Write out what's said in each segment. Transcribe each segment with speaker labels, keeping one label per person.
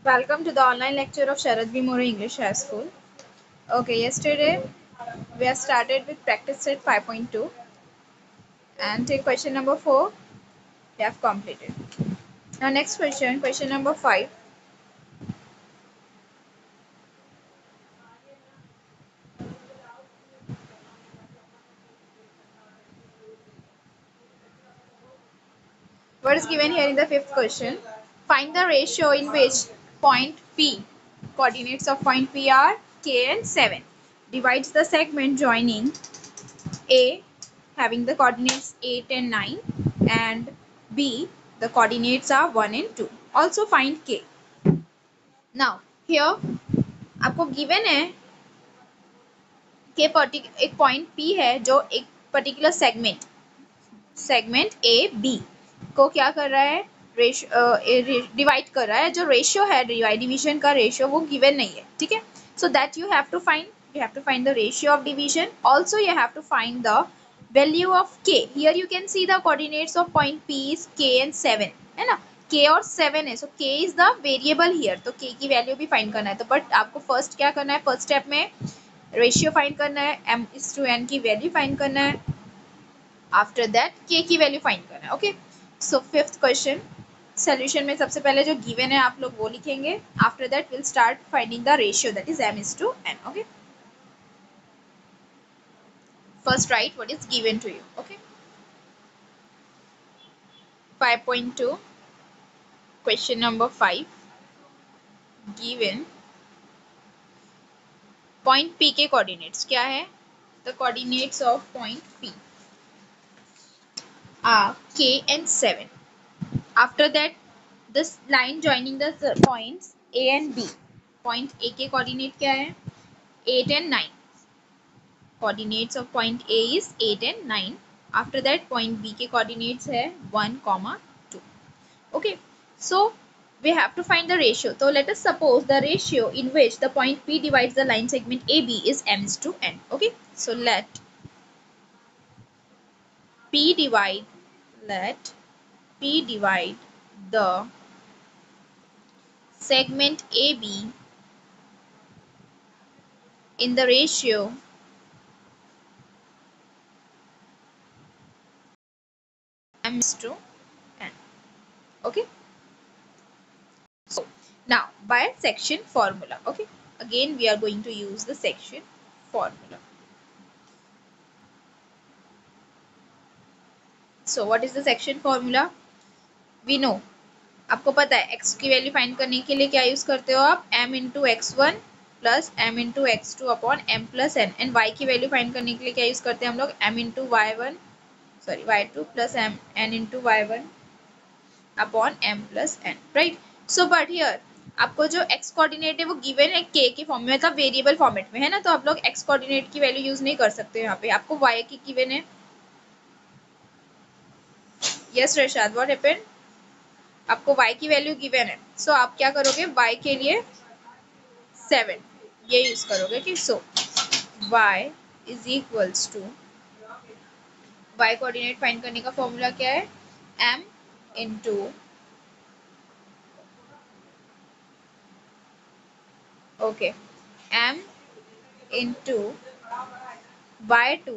Speaker 1: Welcome to the online lecture of Sharad B. More English High School. Okay, yesterday we have started with practice set 5.2 and take question number 4 we have completed. Now next question number 5. What is given here in the fifth question? Find the ratio in which point P, coordinates of point P are K and 7, divides the segment joining A having the coordinates 8 and 9 and B the coordinates are 1 and 2. Also find K. Now here आपको given है कि एक point P है जो एक particular segment A B को क्या कर रहा है, डिवाइड कर रहा है. जो रेशियो है डिवीजन का रेशियो वो गिवन नहीं है. ठीक है, so that you have to find the ratio of division. Also you have to find the value of k. Here you can see the coordinates of point P is k and 7 है ना. k और 7 है, so k is the variable here. तो k की value भी find करना है. तो बट आपको फर्स्ट क्या करना है, फर्स्ट स्टेप में रेशियो फाइंड करना है, m/n की वैल्यू फाइंड करना है. आफ्टर दैट k की वैल्यू फाइंड करना है. Okay, so fifth question solution में सबसे पहले जो गिवन है आप लोग वो लिखेंगे. After that will start finding the ratio that is m/n. Okay, first write what is given to you. Okay, 5.2 question number 5 given point P के coordinates क्या है. The coordinates of point P are k and 7. After that this line joining the points A and B. Point A के coordinate क्या है, 8 and 9. Coordinates of point A is 8 and 9. After that point B के coordinates है 1, 2. Okay, so we have to find the ratio. So let us suppose the ratio in which the point P divides the line segment AB is m/n. Okay, so let P divide the segment AB in the ratio m/n. Okay, so now by section formula. Okay, again we are going to use the section formula. So what is the section formula? We know, आपको पता है x की value find करने के लिए क्या use करते हो आप, m into x1 plus m into x2 upon m plus n. And y की वैल्यू फाइंड करने के लिए क्या यूज करते हैं हम लोग, m into y2 plus n into y1 upon m plus n. Right, so but here आपको जो x कोऑर्डिनेट है वो गिवन है k के फॉर्म में, मतलब वेरिएबल फॉर्मेट में है ना. तो आप लोग x कोऑर्डिनेट की वैल्यू यूज नहीं कर सकते. यहाँ पे आपको y की गिवन है. यस रशाद, व्हाट हैपेंड, आपको y की वैल्यू गिवन है. सो आप क्या करोगे, y के लिए 7 ये यूज करोगे कि so y is equals to, y coordinate find करने का फॉर्मूला क्या है, m into okay m into y2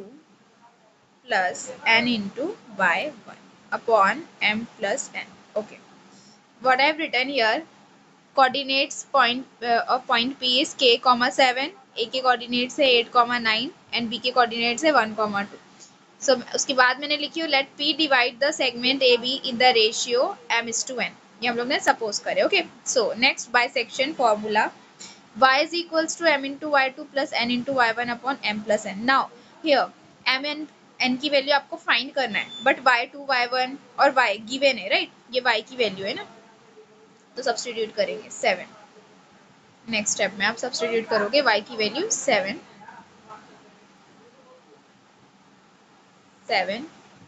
Speaker 1: plus n into y1 upon m plus n. Okay, what I have written here, coordinates of point P is k, 7. A के coordinates है 8, 9 and B के coordinates है 1, 2. So उसके बाद मैंने लिखी हूँ let P divide the segment AB in the ratio m/n. ये हम लोग ने suppose करे. Okay, so next bisection formula, y is equals to m into y2 plus n into y1 upon m plus n. Now here m and n की value आपको find करना है, but y2 y1 और y given है. Right, ये y की value है ना, तो सब्स्टिट्यूट करेंगे 7. नेक्स्ट स्टेप में आप सब्स्टिट्यूट करोगे y की value 7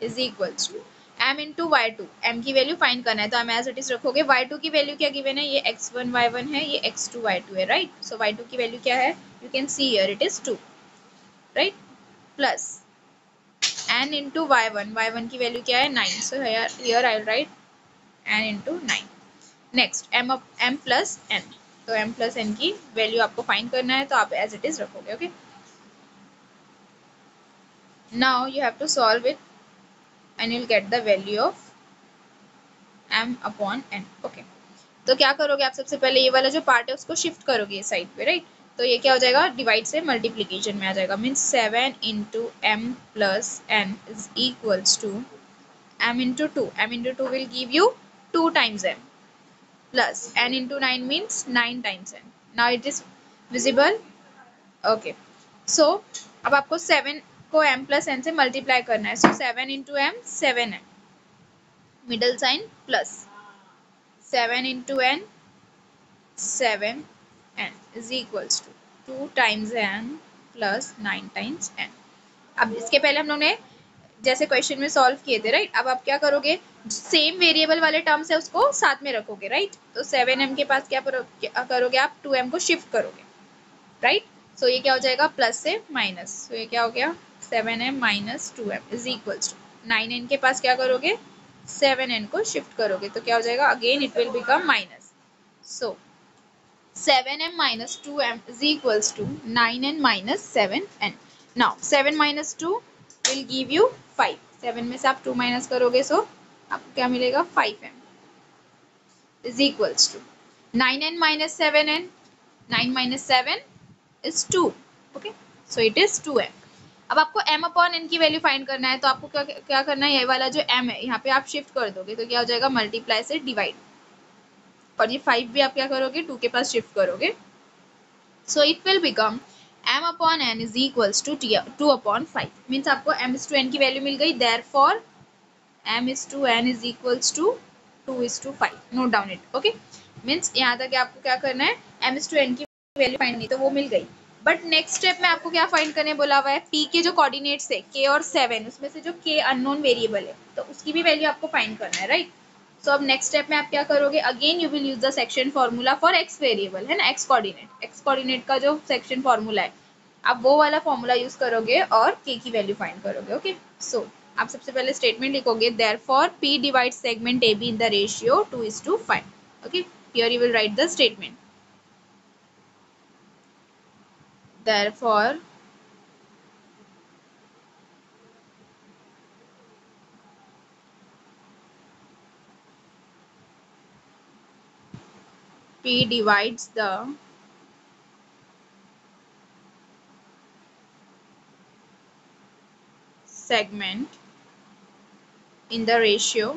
Speaker 1: is equals to m into y2. m की वैल्यू फाइंड करना है तो m एज इट इज रखोगे. y2 की वैल्यू क्या गिवन है, ये x1 y1 है, ये x2 y2 है. राइट, सो y2 की वैल्यू क्या है, you can see here it is 2. Right, plus n into y1 की वैल्यू क्या है 9. So here I will write n into 9. Next m plus n, तो m प्लस n की value आपको फाइंड करना है, तो आप एज इट इज रखोगे. Okay, now you have to solve it and you will get the value of m upon n. Okay, तो क्या करोगे आप, सबसे पहले ये वाला जो पार्ट है उसको शिफ्ट करोगे ये साइड पे, राइट. तो ये क्या हो जाएगा, डिवाइड से मल्टीप्लीकेशन में आ जाएगा. Means 7 into M plus N is equals to m into 2. m into 2 will give you 2 times m plus n into 9 means 9 times n. Now it is visible. Okay. So अब आपको 7 को m plus n से multiply करना है. So 7 into m 7m. Middle sign plus 7 into n 7n is equals to 2 times n plus 9 times n. अब इसके पहले हम लोग ने जैसे क्वेश्चन में सॉल्व किए थे, राइट. अब आप क्या करोगे, सेम वेरिएबल वाले टर्म्स है उसको साथ में रखोगे, राइट. तो 7m के पास क्या करोगे आप, 2m को शिफ्ट करोगे, राइट. सो ये क्या हो जाएगा, प्लस से माइनस. सो ये क्या हो गया, 7m minus 2m is equals to 9n के पास क्या करोगे, 7n को शिफ्ट करोगे, तो क्या हो जाएगा, again it will become minus. So 7m minus 2m is equals to 9n minus 7n. Now 7 minus 2 will give you 5. 7 में से आप 2 माइनस करोगे, सो आपको क्या मिलेगा, 5m is equals to 9n minus 7n. 9 minus 7 is 2. Okay, so it is 2m. अब आपको m upon n की वैल्यू फाइंड करना है, तो आपको क्या क्या करना है, ये वाला जो m है यहाँ पे आप शिफ्ट कर दोगे, तो क्या हो जाएगा, मल्टीप्लाई से डिवाइड. और ये 5 भी आप क्या करोगे, 2 के पास शिफ्ट करोगे. So it will become m upon n is equals to 2 upon 5. Means आपको m is to n की वैल्यू मिल गई. Therefore m is to n is equals to 2 is to 5. Note down it. Okay. Means यहाँ तक आपको क्या करना है, m is to n की वैल्यू फाइंड नहीं, तो वो मिल गई. बट नेक्स्ट स्टेप में आपको क्या फाइंड करने बोला हुआ है, p के जो कोऑर्डिनेट्स है k और 7, उसमें से जो k अननोन वेरिएबल है, तो उसकी भी वैल्यू आपको फाइंड करना है, राइट. सो अब नेक्स्ट स्टेप में आप क्या करोगे, again you will use the section formula for x variable, है ना, एक्स कोऑर्डिनेट का जो सेक्शन फॉर्मूला है, आप वो वाला फॉर्मूला यूज करोगे और k की वैल्यू फाइंड करोगे. ओके, सो आप सबसे पहले स्टेटमेंट लिखोगे, therefore p divide segment ab in the ratio 2:5. Okay, here you will right the statement. Therefore P divides the segment in the ratio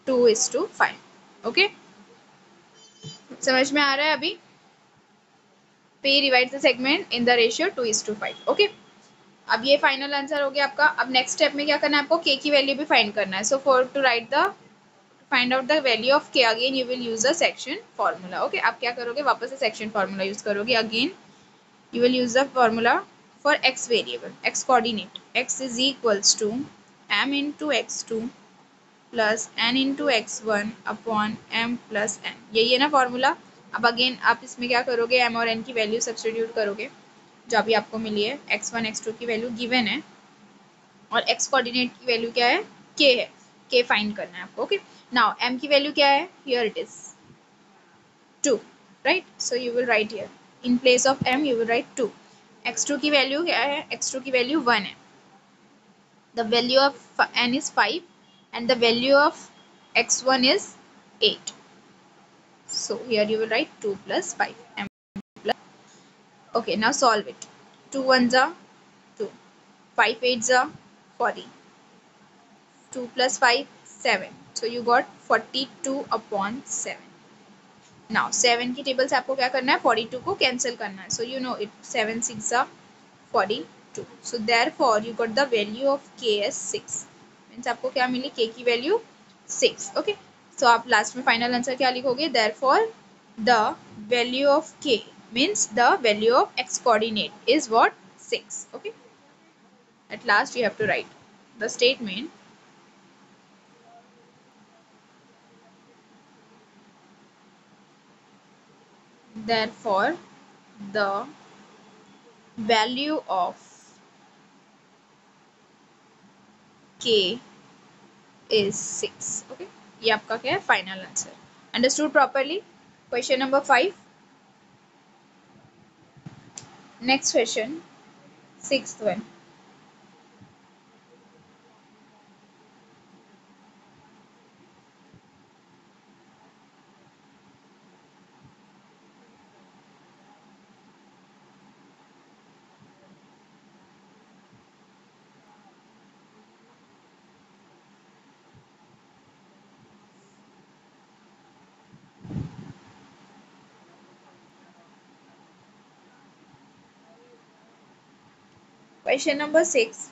Speaker 1: 2:5. Okay, समझ में आ रहा है अभी, P divides the segment in the ratio 2:5. Okay, अब ये final answer हो गया आपका. अब नेक्स्ट स्टेप में क्या करना है, आपको k की वैल्यू भी फाइंड करना है. So for to write the find out the value of k, again you will use the section formula. Okay, आप क्या करोगे, वापस से सेक्शन फॉर्मूला यूज करोगे. Again you will use the formula for x variable, x coordinate. X is equals to m into x2 plus n into x1 upon m plus n. यही है ना formula. अब अगेन आप इसमें क्या करोगे, m और n की वैल्यू सब्स्टिट्यूट करोगे, जो अभी आपको मिली है. x1 x2 की वैल्यू गिवन है और x कोऑर्डिनेट की वैल्यू क्या है, k है. k फाइंड करना है आपको. ओके, नाउ m की वैल्यू क्या है, here it is 2, right. So you will write here, in place of m you will right 2. x2 की वैल्यू क्या है, x2 की वैल्यू 1 है. The value of n is 5 and the value of x1 is 8. So here you will write 2 plus 5 m plus. Okay, now solve it. 2 ones are 2, 5 eights are 40, 2 plus 5 7. So you got 42 upon 7. Now 7 की table से आपको क्या करना है, 42 को cancel करना है. So you know it, 7 6 are 42. So therefore you got the value of k as 6. Means आपको क्या मिली, k की वैल्यू 6. ओके, सो आप लास्ट में फाइनल आंसर क्या लिखोगे, therefore the value of k means the value of x coordinate is what, 6. Okay, at last you have to write the statement. Therefore the value of k is 6. Okay, ये आपका क्या है final answer. Understood properly. Question number 5. Next question, sixth one. Question number 6.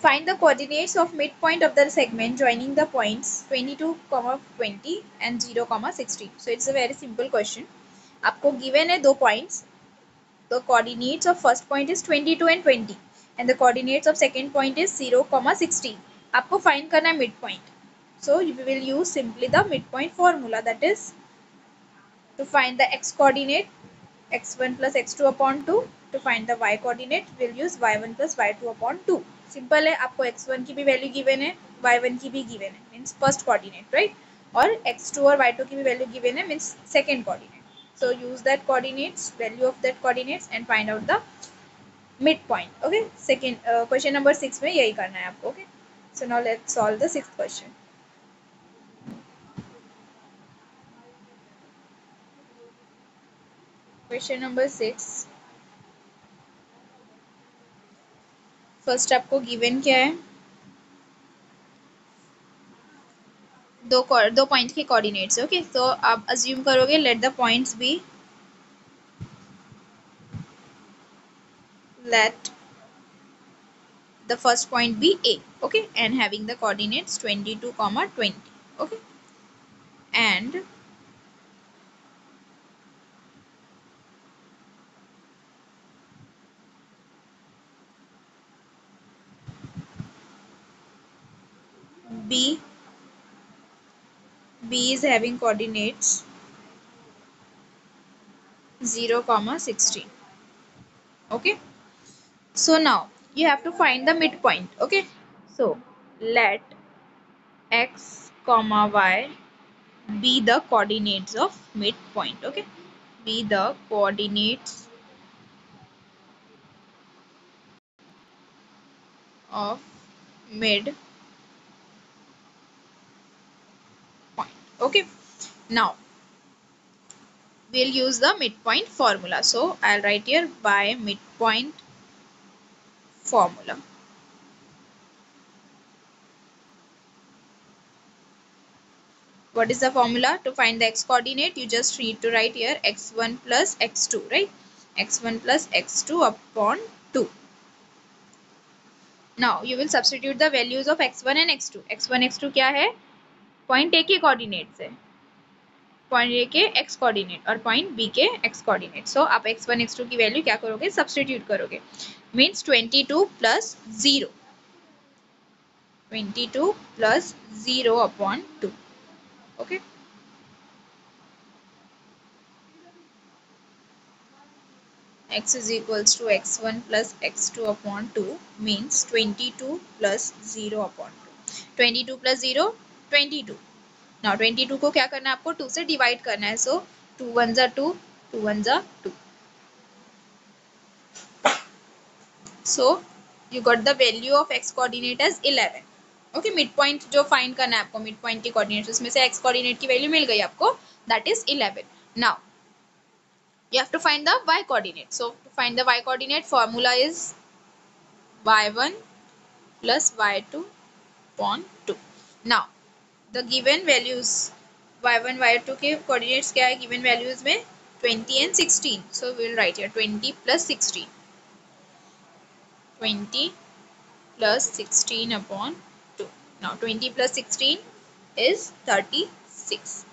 Speaker 1: Find the coordinates of midpoint of the segment joining the points 22, 20 and 0, 16. So it's a very simple question. आपको given है दो points. The coordinates of first point is 22 and 20 and the coordinates of second point is 0, 16. आपको find करना है midpoint. So we will use simply the midpoint formula, that is to find the x coordinate x1 plus x2 upon 2. To find the y coordinate we'll use y1 plus y2 upon 2. Simple है. आपको x1 की भी value given है, y1 की भी given है, means first coordinate, right. और x2 और y2 की भी वैल्यू गिवन है, means second coordinate. So use that coordinates, value of that coordinates and find out the midpoint. Okay, second question number 6 में यही करना है आपको. Okay, so now let's solve the sixth question. Question number 6. First आपको given क्या है, दो point के कोऑर्डिनेट्स. ओके, तो आप अज्यूम करोगे let the points be, let the first point be A, okay, and having the coordinates 22, 20, okay, and B is having coordinates 0, 16. Okay, so now you have to find the midpoint. Okay, so let x, y be the coordinates of midpoint. Okay, be the coordinates of midpoint. Okay, now we'll use the midpoint formula. So I'll write here by midpoint formula. What is the formula? To find the x coordinate, you just need to write here x1 plus x2, right? x1 plus x2 upon 2. Now you will substitute the values of x1 and x2. x1 x2 क्या है? Point A के coordinates है, point ए के x coordinate और point B के x coordinate. सो आप x1 x2 की value क्या करोगे, सब्स्टिट्यूट करोगे. Means 22 plus 0, 22 plus 0 upon 2. Okay, x is equals to x1 plus x2 upon 2 means 22 plus 0 upon 2. 22 plus 0, 22. Now 22 को क्या करना है आपको, 2 से डिवाइड करना है. सो 2 1 जा 2, 2 1 जा 2. So you got the value of x coordinate as 11. Okay, mid point जो फाइंड करना है आपको, मिड पॉइंट की कोऑर्डिनेट्स, उसमें से x कोऑर्डिनेट की वैल्यू मिल गई आपको, that is 11. Now you have to find the y coordinate. So to find the y coordinate, formula is y1 plus y2 upon 2. Now the given values y1 y2 के coordinates क्या है given values में, 20 and 16. So we will write here 20 plus 16, 20 plus 16 upon 2. Now 20 plus 16 is 36.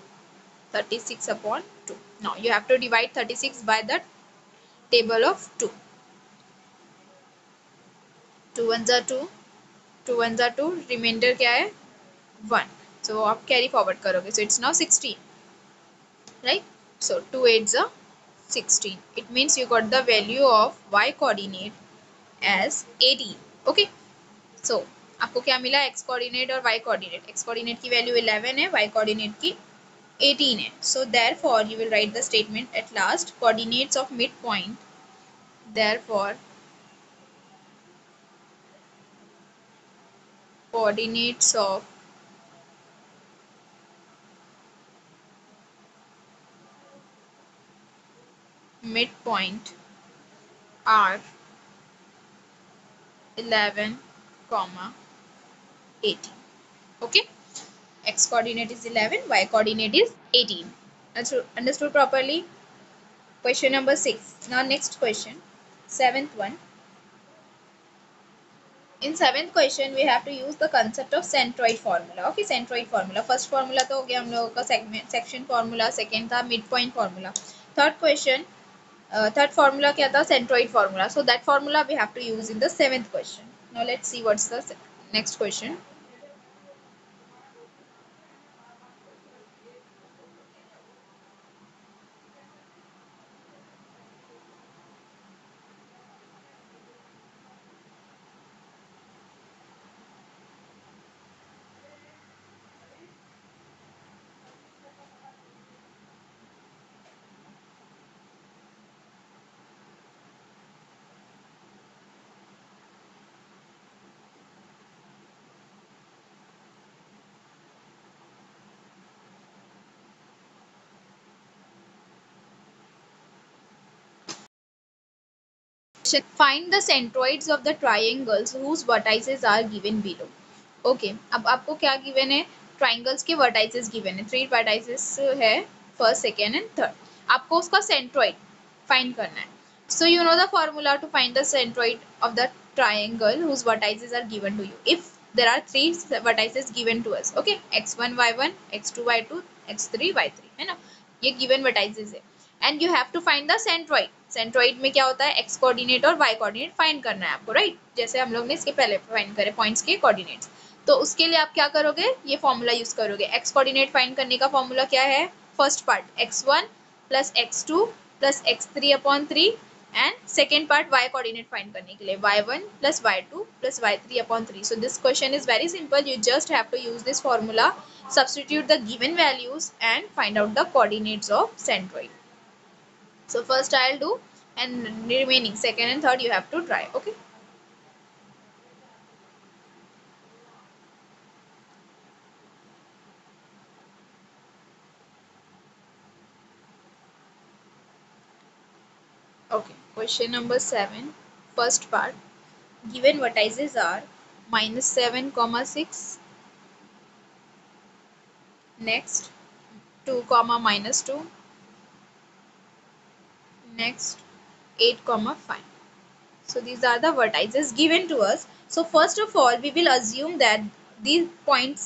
Speaker 1: 36 upon 2. Now you have to divide 36 by the table of 2. 2 1 are 2, 2 1 are 2, remainder क्या है 1. So आप carry forward करोगे, so it's now 16, right? So 2 8s are 16. It means you got the value of y coordinate as 18. Okay, so आपको क्या मिला, x coordinate और Y coordinate. X coordinate की value 11 है, वाई कोऑर्डिनेट की 18 है। So therefore you will right the statement at last, coordinates of mid point, therefore coordinates of midpoint are 11 comma 18. Okay, x coordinate is 11, y coordinate is 18. Understood properly? Question number 6. Now next question, seventh one. In seventh question we have to use the concept of centroid formula. Okay, centroid formula. First formula तो हो गया हम लोगों का section formula, second था midpoint formula. Third question, third formula क्या था, centroid formula. So that formula we have to use in the seventh question. Now let's see what's the next question. Find the centroids of the triangles whose vertices are given below. Okay, अब आपको क्या given है, triangles के vertices given है, 3 vertices है, first, second and third. आपको उसका centroid find करना है. So you know the formula to find the centroid of the triangle whose vertices are given to you. If there are 3 vertices given to us, okay, x1 y1, x2 y2, x3 y3, है ना, ये given vertices है. And you have to find the centroid. Centroid में क्या होता है, x coordinate और Y coordinate find करना है आपको, राइट, जैसे हम लोग ने इसके पहले फाइंड करे पॉइंट्स के कोऑर्डिनेट्स. तो उसके लिए आप क्या करोगे, ये फॉर्मूला यूज करोगे. एक्स कोऑर्डिनेट फाइंड करने का फॉर्मूला क्या है, first part x1 plus x2 plus x3 upon 3, and second part y coordinate find करने के लिए y1 plus y2 plus y3 upon 3. So this question is very simple, you just have to use this formula, substitute the given values and find out the coordinates of centroid. So first I'll do, and remaining second and third you have to try. Okay. Okay. Question number 7. First part. Given vertices are -7, 6. Next 2, -2. Next 8, 5. So these are the vertices given to us. So first of all we will assume that these points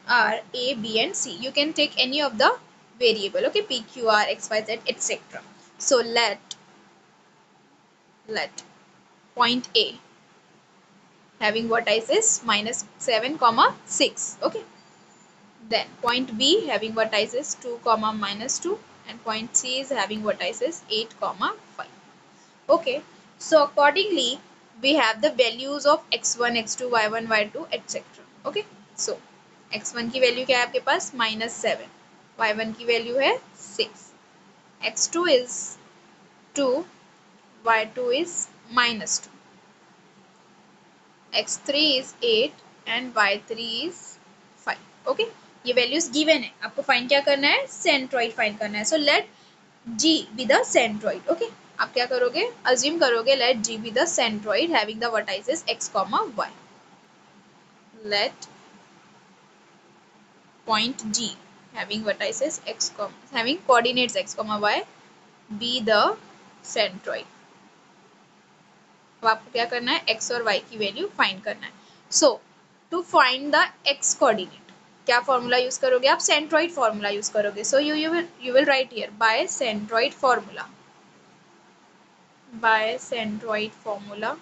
Speaker 1: are A, B and C. You can take any of the variable, okay, P, Q, R, X, Y, Z, etc. So let point A having vertices -7, 6, okay. Then point B having vertices 2, -2, and point C is having vertices 8, 5. Okay, so accordingly we have the values of x1, x2, y1, y2, etc. Okay, so x1 की value क्या है आपके पास, -7, y1 की value है 6, x2 is 2, y2 is -2, x3 is 8 and y3 is 5. Okay, ये values given है, आपको find क्या करना है, centroid find करना है. So let G be the centroid. Okay, आप क्या करोगे, assume करोगे let G be the centroid having the vertices x, y. Let point G having vertices x, having coordinates x, y be the centroid. अब आपको क्या करना है, x और y की वैल्यू फाइंड करना है. So to find the x coordinate क्या फॉर्मूला यूज करोगे आप, सेंट्रॉइड फॉर्मूला यूज करोगे. So you will write here by centroid formula, by centroid formula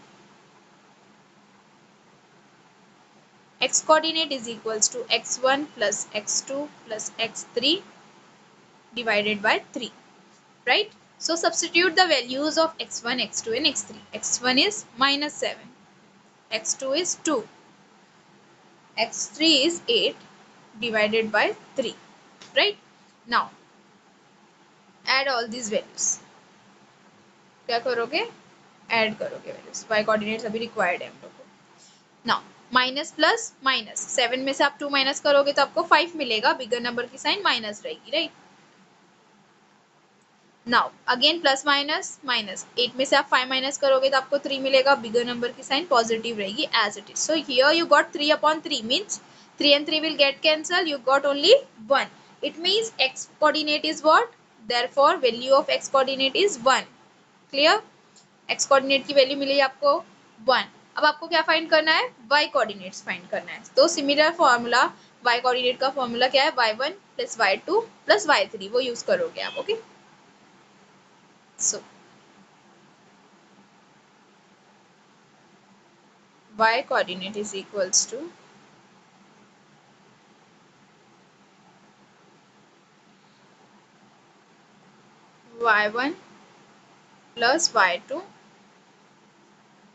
Speaker 1: x coordinate is equals to x1 plus x2 plus x3 divided by 3, right? So substitute the values of x1, x2 and x3. x1 is -7, x2 is 2, x3 is 8 divided by 3, right? Now add all these values. क्या करोगे? Add करोगे values, y coordinates अभी required है हम लोग को. Now minus plus minus, 7 में से आप 2 माइनस करोगे तो आपको 5 मिलेगा, बिगर नंबर की साइन माइनस रहेगी, right? Now again plus minus minus, 8 में से आप 5 माइनस करोगे तो आपको 3 मिलेगा, बिगर नंबर की साइन पॉजिटिव रहेगी as it is. So here you got 3/3 means 3 and 3 will get cancelled, you got only 1. It means x coordinate is what? Therefore value of x coordinate is 1. Clear? x coordinate की value मिली आपको 1. अब आपको क्या find करना है? y coordinates find करना है. तो सिमिलर फॉर्मूला y कोऑर्डिनेट का फॉर्मूला क्या है? y1 plus y2 plus y3, वो यूज करोगे आप. Okay, so y coordinate is equals to y1 plus y2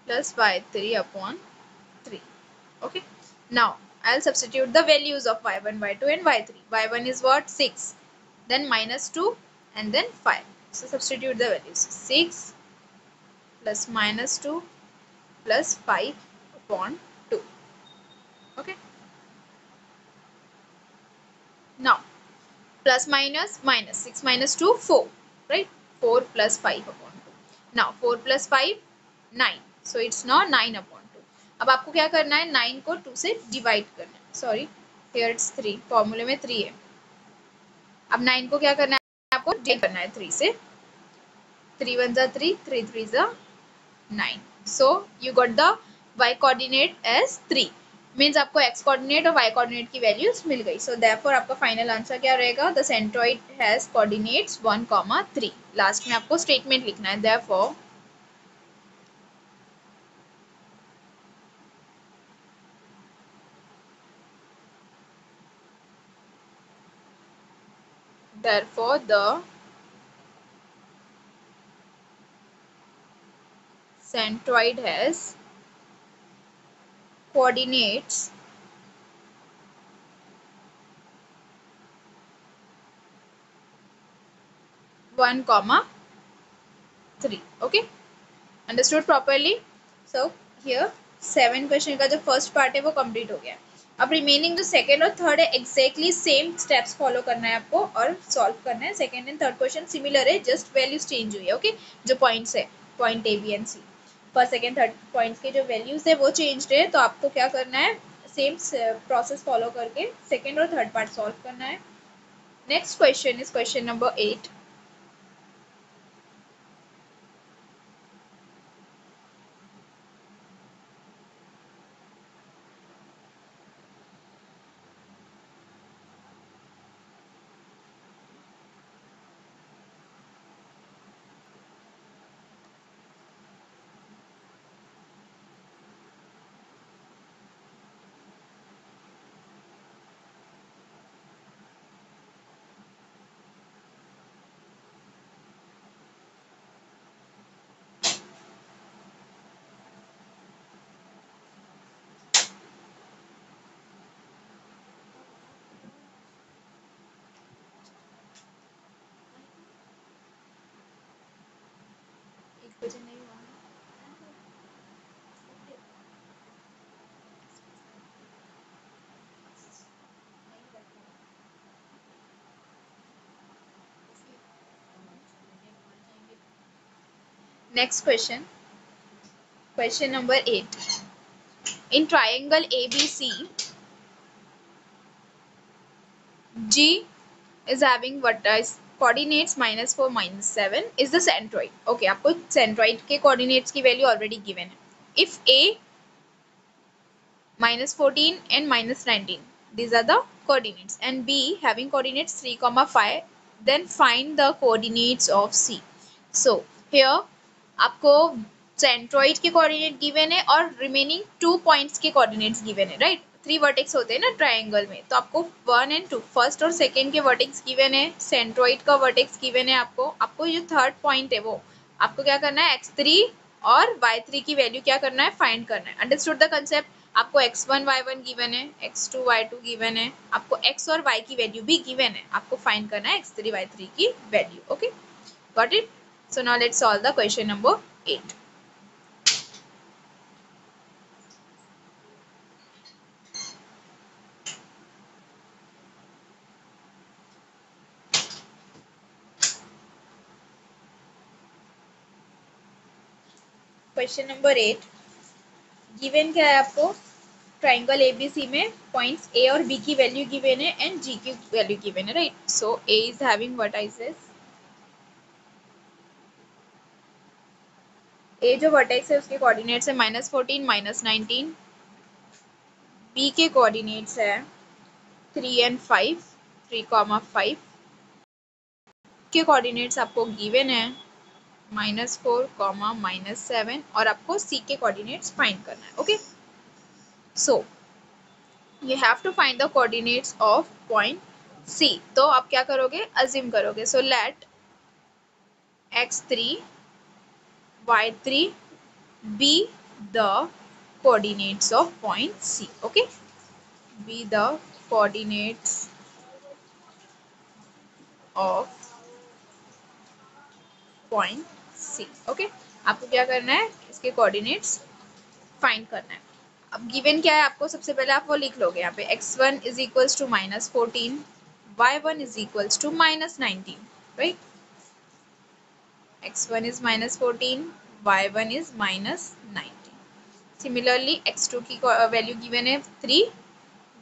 Speaker 1: plus y3 upon 3. Okay, now I'll substitute the values of y1, y2 and y3. y1 is what? 6, then minus 2 and then 5. So substitute the values. 6 plus minus 2 plus 5 upon 2. Okay, now plus minus minus, 6 minus 2 4, right? 4 plus 5 upon 2. Now 4 plus 5 9, so it's now 9/2. अब आपको क्या करना है? 9 को 2 से divide करना है. Sorry, here it's 3, फॉर्मूले में 3 है. अब 9 को क्या करना है? आपको डिवाइड करना है 3 से. 3 1 जा 3, 3 3 जा 9. So you got the y coordinate as 3. Means आपको x कोऑर्डिनेट और y कोऑर्डिनेट की वैल्यूज मिल गई. सो देयरफॉर आपका फाइनल आंसर क्या रहेगा? The centroid has coordinates 1, 3. Last में आपको स्टेटमेंट लिखना है. Therefore the centroid has coordinates 1, 3. Okay, understood properly? So here 7 question का जो फर्स्ट पार्ट है वो कंप्लीट हो गया. अब रिमेनिंग जो सेकेंड और थर्ड है एग्जैक्टली सेम स्टेप्स फॉलो करना है आपको और सॉल्व करना है. Second and third question similar है, जस्ट वैल्यूज चेंज हुई है. ओके, जो पॉइंट्स है, point A B and C, first second third points के जो वैल्यूज है वो चेंज है. तो आपको क्या करना है? सेम प्रोसेस फॉलो करके सेकेंड और थर्ड पार्ट सॉल्व करना है. Next question is question number 8. Next question, question number 8. In triangle ABC, G is having vertex coordinates -4, -7 is the centroid. Okay, आपको centroid के coordinates की value already given है. If A -14 and -19, these are the coordinates, and B having coordinates 3, 5, then find the coordinates of C. So here आपको centroid के coordinate given है और remaining 2 points के coordinates given है, right? 3 vertex होते हैं ना ट्रायंगल में, तो आपको 1 and 2 फर्स्ट और सेकंड के वर्टेक्स गिवन है, सेंट्रॉइड का वर्टेक्स गिवन है. आपको जो थर्ड पॉइंट है वो आपको क्या करना है? x3 और y3 की वैल्यू क्या करना है? फाइंड करना है. Understood the concept? आपको x1 y1 गिवन है, x2 y2 गिवन है, आपको x और y की वैल्यू भी गिवन है, आपको फाइंड करना है x3 y3 की value. Okay, got it. So now let's solve the question number 8। Question number 8 गिवन क्या है आपको, ट्राइंगल एबीसी में पॉइंट्स ए और बी की वैल्यू गिवन है एंड जी की वैल्यू गिवन है, right. So A is having vertices, A जो वर्टेक्स है उसके कोऑर्डिनेट्स है -14 -19, बी के कोऑर्डिनेट्स है 3 एंड 5, 3,5 के कोऑर्डिनेट्स आपको गिवन है -4, -7 और आपको सी के कोऑर्डिनेट्स फाइंड करना है। Okay, so you have to find the coordinates of point C. तो आप क्या करोगे, अज्यूम करोगे, so let x3 y3 be the coordinates of point C. Okay, be the coordinates of point C. Okay, आपको क्या करना है, इसके कोऑर्डिनेट्स फाइंड करना है। अब गिवन क्या है आपको, सबसे पहले आप वो लिख लोगे यहाँ पे x1 is equals to -14, y1 is equals to -19, right. x1 is -14, y1 is -19. Similarly, x2 की वैल्यू गिवन है 3,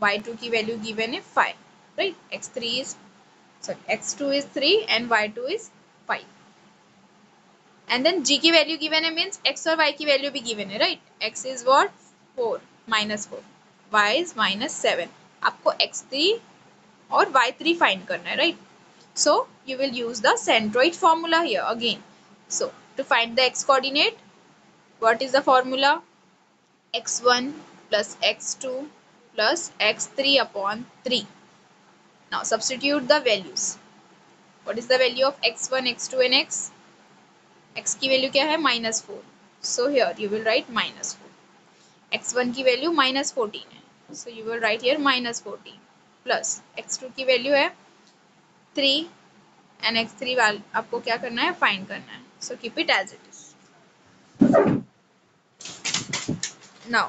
Speaker 1: y2 की वैल्यू गिवन है 5, right. x2 is 3 and y2 is 5. And then g की वैल्यू गिवन है means x और y की value भी given है, right. x is what 4, -4, y is -7. आपको x3 और y3 फाइंड करना है, right. So you will use the centroid formula here again. So to find the x coordinate, what is the formula? x1 plus x2 plus x3 upon 3. Now substitute the values. What is the value of x1, x2 and x? x की value क्या है, -4. So here you will write -4. x1 की value -14 है, so you will write here -14 plus x2 की value है 3 and x3 आपको क्या करना है, फाइंड करना है। So keep it as it is. Now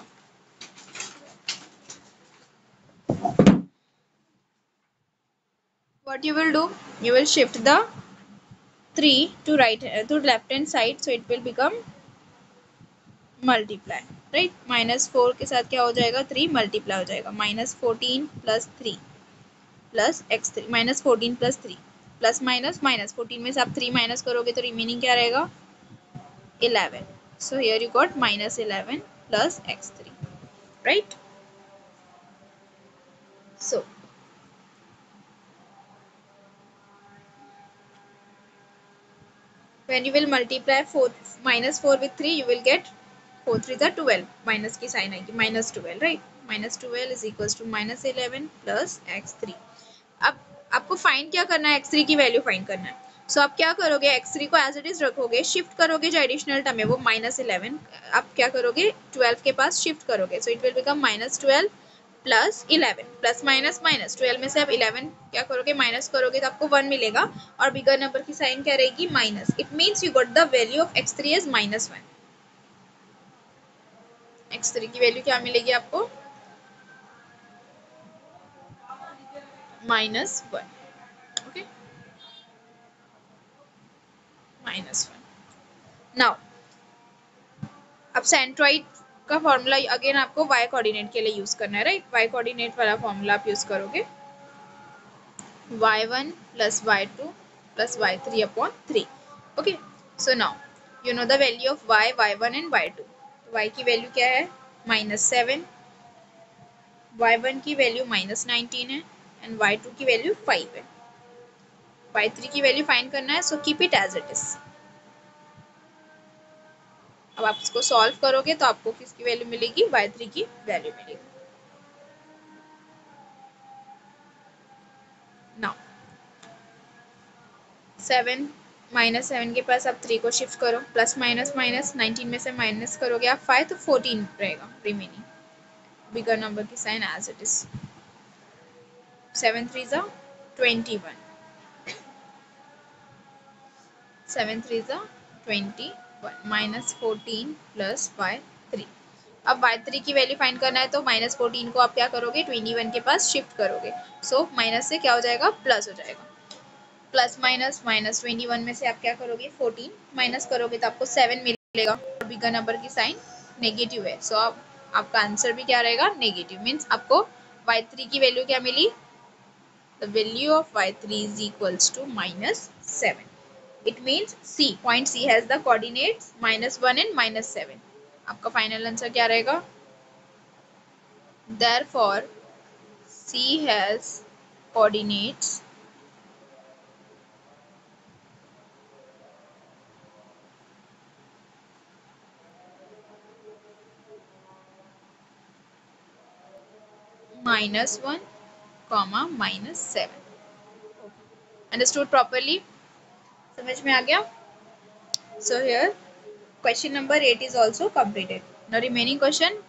Speaker 1: what you will do, you will shift the 3 to left hand side, so it will become multiply, right। -4 के साथ क्या हो जाएगा, 3 मल्टीप्लाई हो जाएगा, -14 plus 3 plus x3, -14 plus 3 plus minus -14 में से आप 3 माइनस करोगे तो रिमेनिंग क्या रहेगा, 11. So here you got -11 plus x3, right? So when you will multiply -4 with 3, you will get 4 3 is 12, minus की साइन आएगी, -12, right. -12 is equals to -11 plus x3. अब आपको फाइंड क्या करना है, x3 की वैल्यू फाइंड करना है। सो आप क्या करोगे, x3 को एज इट इज रखोगे, शिफ्ट करोगे जो एडिशनल टर्म है वो -11, आप क्या करोगे 12 के पास शिफ्ट करोगे, so it will become -12 plus 11, plus minus minus 12 में से आप 11 क्या करोगे, माइनस करोगे तो आपको 1 मिलेगा और बिगर नंबर की साइन क्या रहेगी, minus. It means you got the value of x3 as -1. x3 की वैल्यू क्या मिलेगी आपको, -1. ओके, -1. नाउ अब सेंट्रॉइड का फॉर्मूला अगेन आपको y कोऑर्डिनेट के लिए यूज करना है, राइट। y कोऑर्डिनेट वाला फॉर्मूला आप यूज करोगे, y1 plus y2 plus y3 upon 3. Okay, so now you know the value of y, y1 and y2. y की वैल्यू क्या है, -7, y1 की वैल्यू -19 है एंड y2 की वैल्यू 5 है। y3 की वैल्यू फाइंड करना है, so keep it as it is. अब आप इसको सॉल्व करोगे तो आपको किसकी वैल्यू मिलेगी, y3 की वैल्यू मिलेगी। नाउ 7 -7 के पास आप 3 को शिफ्ट करो, प्लस माइनस माइनस 19 में से माइनस करोगे आप 5 तो 14 रहेगा रिमेनिंग। बिगर नंबर की साइन एज इट इज. 7 3 जा 21. 7 3 जा 21 माइनस 14 प्लस y3. अब y3 की वैल्यू फाइंड करना है तो माइनस 14 को आप क्या करोगे 21 के पास शिफ्ट करोगे. सो माइनस से क्या हो जाएगा प्लस हो जाएगा. प्लस माइनस माइनस 21 में से आप क्या करोगे 14 माइनस करोगे तो आपको 7 मिलेगा. और बिगर नंबर की साइन नेगेटिव है. सो आपका आंसर भी क्या रहेगा नेगेटिव. मीन्स आपको y3 की वैल्यू क्या मिली. The value of y3 is equals to -7. It means C, point C has the coordinates -1 and -7. आपका फाइनल आंसर क्या रहेगा. Therefore, C has coordinates -1, -7. Understood properly? समझ में आ गया? So here question number 8 is also completed. Now remaining question